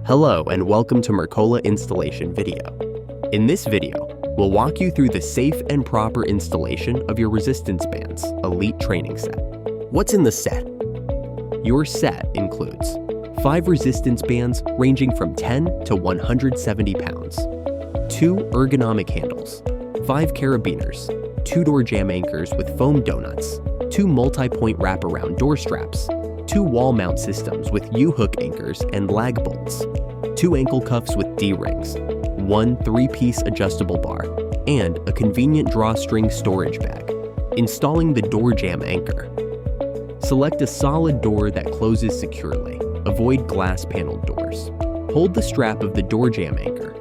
Hello and welcome to Mercola installation video. In this video, we'll walk you through the safe and proper installation of your resistance bands Elite training set. What's in the set? Your set includes 5 resistance bands ranging from 10 to 170 pounds, 2 ergonomic handles, 5 carabiners, 2 door jamb anchors with foam donuts, 2 multi-point wraparound door straps, 2 wall mount systems with U-hook anchors and lag bolts, 2 ankle cuffs with D-rings, 1 3-piece adjustable bar, and a convenient drawstring storage bag. Installing the door jamb anchor. Select a solid door that closes securely. Avoid glass paneled doors. Hold the strap of the door jamb anchor.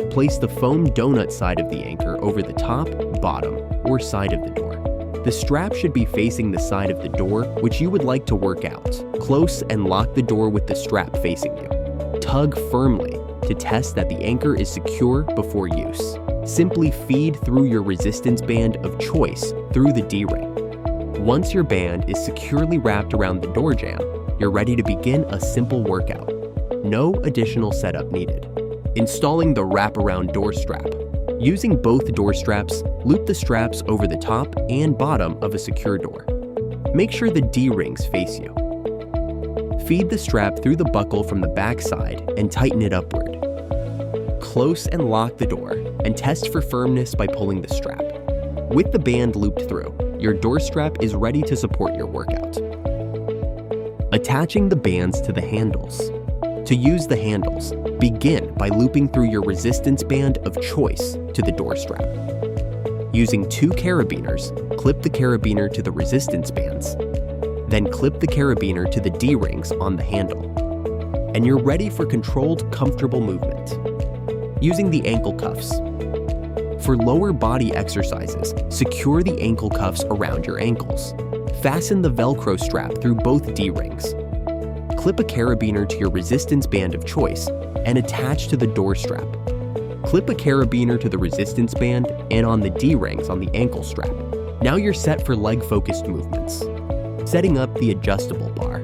Place the foam donut side of the anchor over the top, bottom, or side of the door. The strap should be facing the side of the door which you would like to work out. Close and lock the door with the strap facing you. Tug firmly to test that the anchor is secure before use. Simply feed through your resistance band of choice through the D-ring. Once your band is securely wrapped around the door jamb, you're ready to begin a simple workout. No additional setup needed. Installing the wraparound door strap. Using both door straps, loop the straps over the top and bottom of a secure door. Make sure the D-rings face you. Feed the strap through the buckle from the back side and tighten it upward. Close and lock the door and test for firmness by pulling the strap. With the band looped through, your door strap is ready to support your workout. Attaching the bands to the handles. To use the handles, begin by looping through your resistance band of choice to the door strap. Using 2 carabiners, clip the carabiner to the resistance bands, then clip the carabiner to the D-rings on the handle. And you're ready for controlled, comfortable movement. Using the ankle cuffs. For lower body exercises, secure the ankle cuffs around your ankles. Fasten the Velcro strap through both D-rings. Clip a carabiner to your resistance band of choice and attach to the door strap. Clip a carabiner to the resistance band and on the D-rings on the ankle strap. Now you're set for leg-focused movements. Setting up the adjustable bar.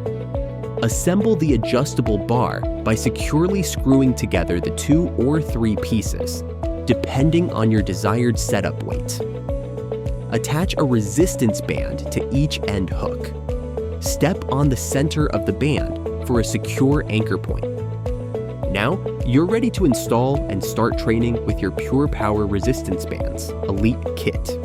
Assemble the adjustable bar by securely screwing together the 2 or 3 pieces, depending on your desired setup weight. Attach a resistance band to each end hook. Step on the center of the band for a secure anchor point. Now, you're ready to install and start training with your 𝗷𝗴𝗴 resistance bands Elite kit.